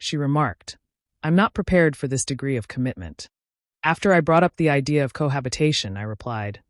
she remarked. "I'm not prepared for this degree of commitment." After I brought up the idea of cohabitation, I replied,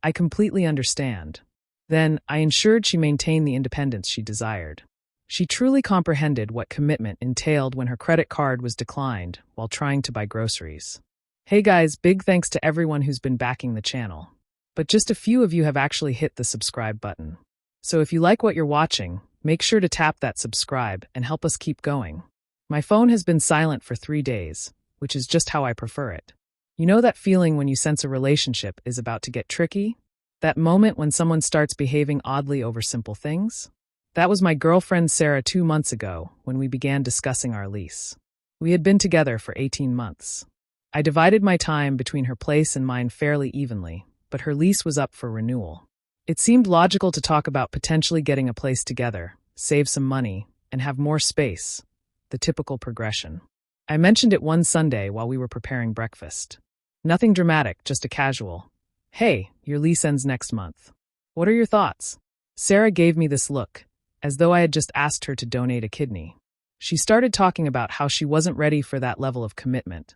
"I completely understand." Then, I ensured she maintained the independence she desired. She truly comprehended what commitment entailed when her credit card was declined while trying to buy groceries. Hey guys, big thanks to everyone who's been backing the channel. But just a few of you have actually hit the subscribe button. So if you like what you're watching, make sure to tap that subscribe and help us keep going. My phone has been silent for 3 days, which is just how I prefer it. You know that feeling when you sense a relationship is about to get tricky? That moment when someone starts behaving oddly over simple things? That was my girlfriend Sarah 2 months ago when we began discussing our lease. We had been together for 18 months. I divided my time between her place and mine fairly evenly, but her lease was up for renewal. It seemed logical to talk about potentially getting a place together, save some money, and have more space, the typical progression. I mentioned it one Sunday while we were preparing breakfast. Nothing dramatic, just a casual, "Hey, your lease ends next month. What are your thoughts?" Sarah gave me this look, as though I had just asked her to donate a kidney. She started talking about how she wasn't ready for that level of commitment,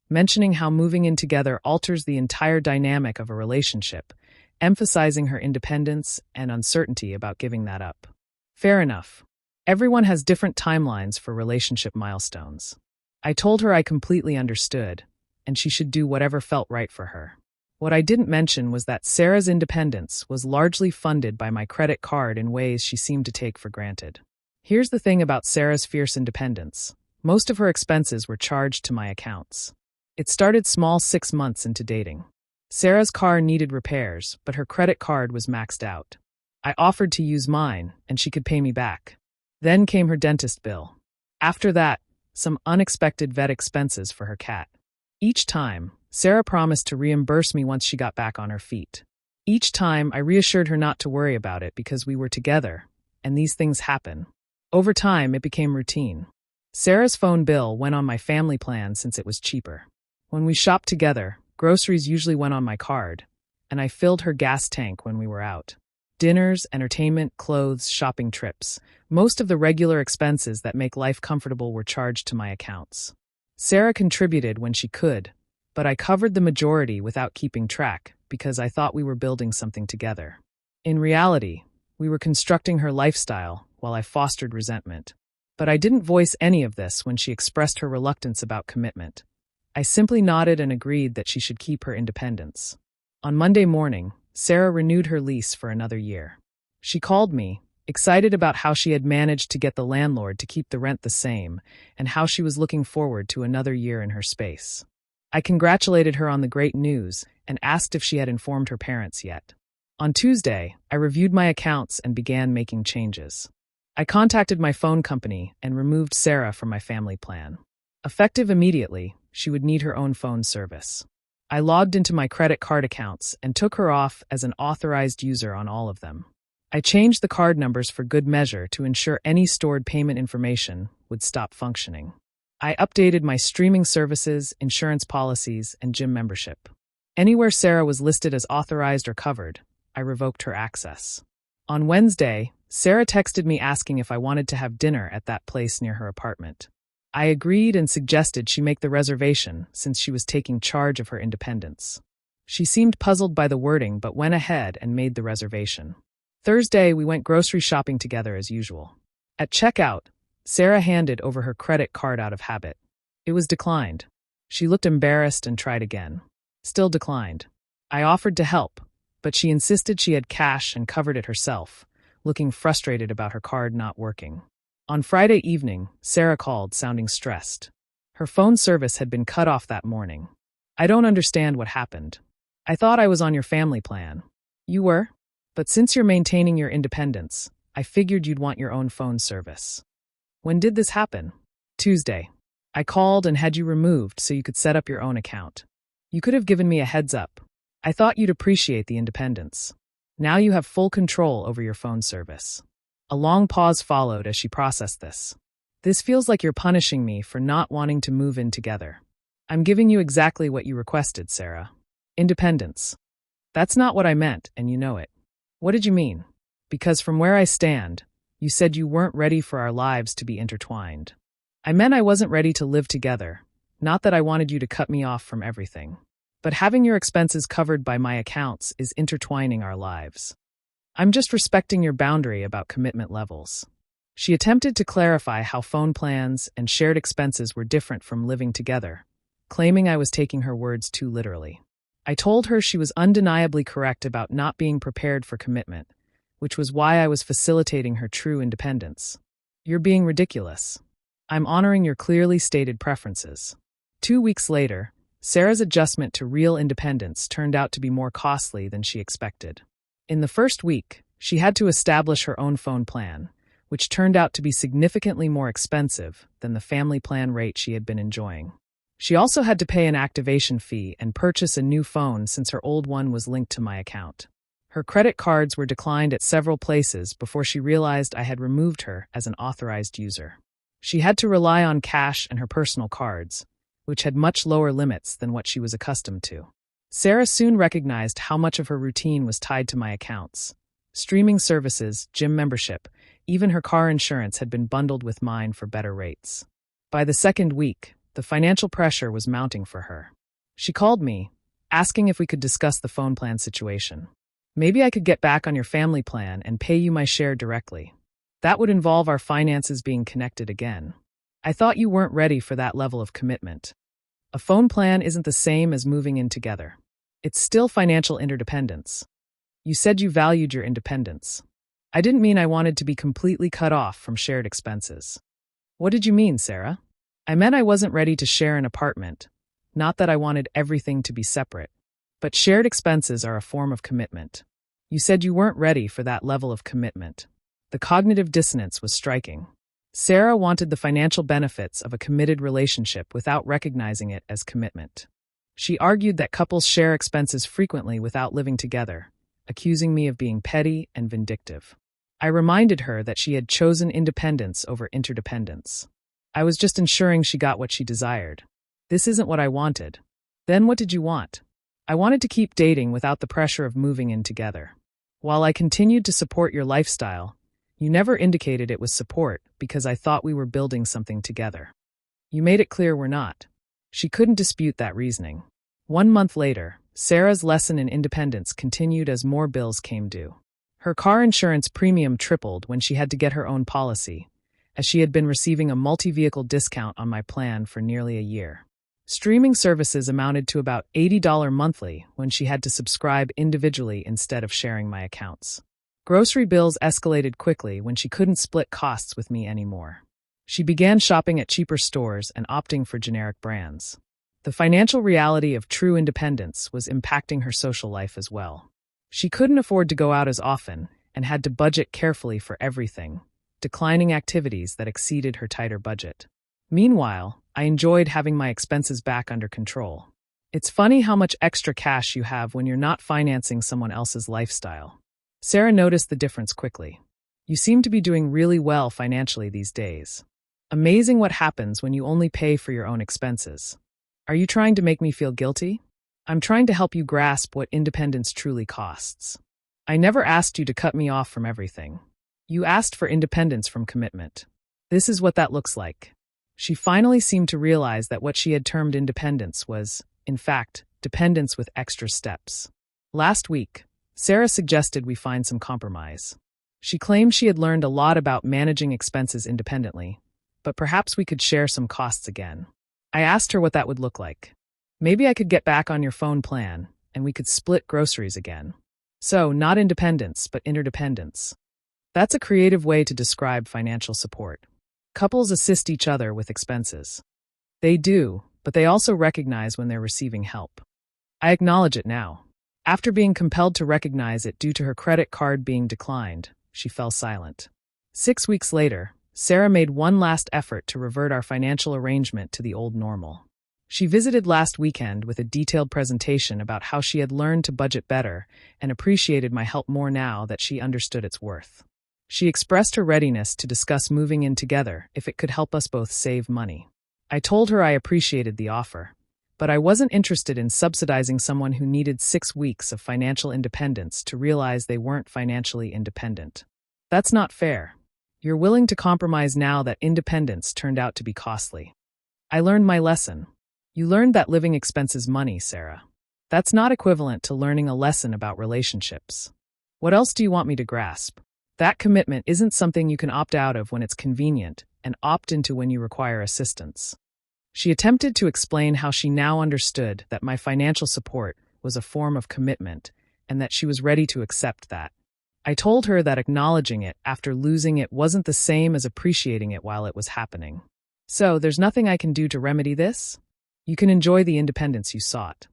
mentioning how moving in together alters the entire dynamic of a relationship, emphasizing her independence and uncertainty about giving that up. Fair enough. Everyone has different timelines for relationship milestones. I told her I completely understood, and she should do whatever felt right for her. What I didn't mention was that Sarah's independence was largely funded by my credit card in ways she seemed to take for granted. Here's the thing about Sarah's fierce independence. Most of her expenses were charged to my accounts. It started small 6 months into dating. Sarah's car needed repairs, but her credit card was maxed out. I offered to use mine, and she could pay me back. Then came her dentist bill. After that, some unexpected vet expenses for her cat. Each time, Sarah promised to reimburse me once she got back on her feet. Each time, I reassured her not to worry about it because we were together, and these things happen. Over time, it became routine. Sarah's phone bill went on my family plan since it was cheaper. When we shopped together, groceries usually went on my card, and I filled her gas tank when we were out. Dinners, entertainment, clothes, shopping trips. Most of the regular expenses that make life comfortable were charged to my accounts. Sarah contributed when she could, but I covered the majority without keeping track because I thought we were building something together. In reality, we were constructing her lifestyle while I fostered resentment. But I didn't voice any of this when she expressed her reluctance about commitment. I simply nodded and agreed that she should keep her independence. On Monday morning, Sarah renewed her lease for another year. She called me, excited about how she had managed to get the landlord to keep the rent the same and how she was looking forward to another year in her space. I congratulated her on the great news and asked if she had informed her parents yet. On Tuesday, I reviewed my accounts and began making changes. I contacted my phone company and removed Sarah from my family plan. Effective immediately, she would need her own phone service. I logged into my credit card accounts and took her off as an authorized user on all of them. I changed the card numbers for good measure to ensure any stored payment information would stop functioning. I updated my streaming services, insurance policies, and gym membership. Anywhere Sarah was listed as authorized or covered, I revoked her access. On Wednesday, Sarah texted me asking if I wanted to have dinner at that place near her apartment. I agreed and suggested she make the reservation since she was taking charge of her independence. She seemed puzzled by the wording but went ahead and made the reservation. Thursday, we went grocery shopping together as usual. At checkout, Sarah handed over her credit card out of habit. It was declined. She looked embarrassed and tried again. Still declined. I offered to help, but she insisted she had cash and covered it herself, looking frustrated about her card not working. On Friday evening, Sarah called, sounding stressed. Her phone service had been cut off that morning. "I don't understand what happened. I thought I was on your family plan." "You were? But since you're maintaining your independence, I figured you'd want your own phone service." "When did this happen?" "Tuesday. I called and had you removed so you could set up your own account. You could have given me a heads up. I thought you'd appreciate the independence. Now you have full control over your phone service." A long pause followed as she processed this. "This feels like you're punishing me for not wanting to move in together." "I'm giving you exactly what you requested, Sarah. Independence." "That's not what I meant, and you know it." "What did you mean?" "Because from where I stand, you said you weren't ready for our lives to be intertwined." I meant I wasn't ready to live together, not that I wanted you to cut me off from everything. But having your expenses covered by my accounts is intertwining our lives. I'm just respecting your boundary about commitment levels. She attempted to clarify how phone plans and shared expenses were different from living together, claiming I was taking her words too literally. I told her she was undeniably correct about not being prepared for commitment, which was why I was facilitating her true independence. You're being ridiculous. I'm honoring your clearly stated preferences. 2 weeks later, Sarah's adjustment to real independence turned out to be more costly than she expected. In the first week, she had to establish her own phone plan, which turned out to be significantly more expensive than the family plan rate she had been enjoying. She also had to pay an activation fee and purchase a new phone since her old one was linked to my account. Her credit cards were declined at several places before she realized I had removed her as an authorized user. She had to rely on cash and her personal cards, which had much lower limits than what she was accustomed to. Sarah soon recognized how much of her routine was tied to my accounts. Streaming services, gym membership, even her car insurance had been bundled with mine for better rates. By the second week, the financial pressure was mounting for her. She called me, asking if we could discuss the phone plan situation. Maybe I could get back on your family plan and pay you my share directly. That would involve our finances being connected again. I thought you weren't ready for that level of commitment. A phone plan isn't the same as moving in together. It's still financial interdependence. You said you valued your independence. I didn't mean I wanted to be completely cut off from shared expenses. What did you mean, Sarah? I meant I wasn't ready to share an apartment, not that I wanted everything to be separate. But shared expenses are a form of commitment. You said you weren't ready for that level of commitment. The cognitive dissonance was striking. Sarah wanted the financial benefits of a committed relationship without recognizing it as commitment. She argued that couples share expenses frequently without living together, accusing me of being petty and vindictive. I reminded her that she had chosen independence over interdependence. I was just ensuring she got what she desired. This isn't what I wanted. Then what did you want? I wanted to keep dating without the pressure of moving in together. While I continued to support your lifestyle, you never indicated it was support because I thought we were building something together. You made it clear we're not. She couldn't dispute that reasoning. 1 month later, Sarah's lesson in independence continued as more bills came due. Her car insurance premium tripled when she had to get her own policy, as she had been receiving a multi-vehicle discount on my plan for nearly a year. Streaming services amounted to about $80 monthly when she had to subscribe individually instead of sharing my accounts. Grocery bills escalated quickly when she couldn't split costs with me anymore. She began shopping at cheaper stores and opting for generic brands. The financial reality of true independence was impacting her social life as well. She couldn't afford to go out as often and had to budget carefully for everything, declining activities that exceeded her tighter budget. Meanwhile, I enjoyed having my expenses back under control. It's funny how much extra cash you have when you're not financing someone else's lifestyle. Sarah noticed the difference quickly. You seem to be doing really well financially these days. Amazing what happens when you only pay for your own expenses. Are you trying to make me feel guilty? I'm trying to help you grasp what independence truly costs. I never asked you to cut me off from everything. You asked for independence from commitment. This is what that looks like. She finally seemed to realize that what she had termed independence was, in fact, dependence with extra steps. Last week, Sarah suggested we find some compromise. She claimed she had learned a lot about managing expenses independently, but perhaps we could share some costs again. I asked her what that would look like. Maybe I could get back on your phone plan, and we could split groceries again. So, not independence, but interdependence. That's a creative way to describe financial support. Couples assist each other with expenses. They do, but they also recognize when they're receiving help. I acknowledge it now. After being compelled to recognize it due to her credit card being declined, she fell silent. 6 weeks later, Sarah made one last effort to revert our financial arrangement to the old normal. She visited last weekend with a detailed presentation about how she had learned to budget better and appreciated my help more now that she understood its worth. She expressed her readiness to discuss moving in together if it could help us both save money. I told her I appreciated the offer, but I wasn't interested in subsidizing someone who needed 6 weeks of financial independence to realize they weren't financially independent. That's not fair. You're willing to compromise now that independence turned out to be costly. I learned my lesson. You learned that living expenses money, Sarah. That's not equivalent to learning a lesson about relationships. What else do you want me to grasp? That commitment isn't something you can opt out of when it's convenient and opt into when you require assistance. She attempted to explain how she now understood that my financial support was a form of commitment and that she was ready to accept that. I told her that acknowledging it after losing it wasn't the same as appreciating it while it was happening. So, there's nothing I can do to remedy this? You can enjoy the independence you sought.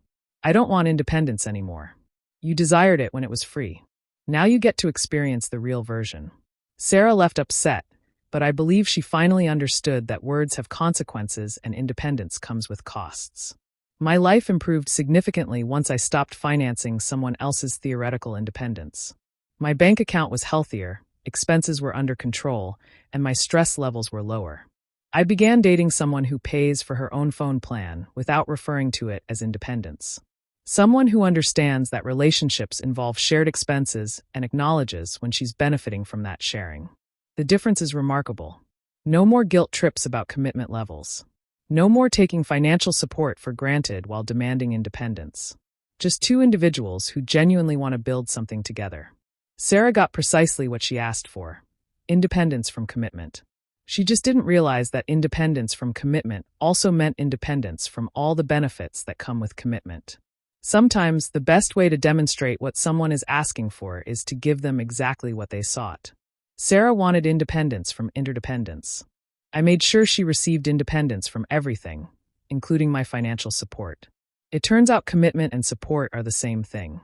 I don't want independence anymore. You desired it when it was free. Now you get to experience the real version. Sarah left upset, but I believe she finally understood that words have consequences and independence comes with costs. My life improved significantly once I stopped financing someone else's theoretical independence. My bank account was healthier, expenses were under control, and my stress levels were lower. I began dating someone who pays for her own phone plan without referring to it as independence. Someone who understands that relationships involve shared expenses and acknowledges when she's benefiting from that sharing. The difference is remarkable. No more guilt trips about commitment levels. No more taking financial support for granted while demanding independence. Just two individuals who genuinely want to build something together. Sarah got precisely what she asked for: independence from commitment. She just didn't realize that independence from commitment also meant independence from all the benefits that come with commitment. Sometimes the best way to demonstrate what someone is asking for is to give them exactly what they sought. Sarah wanted independence from interdependence. I made sure she received independence from everything, including my financial support. It turns out commitment and support are the same thing.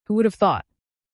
Who would have thought?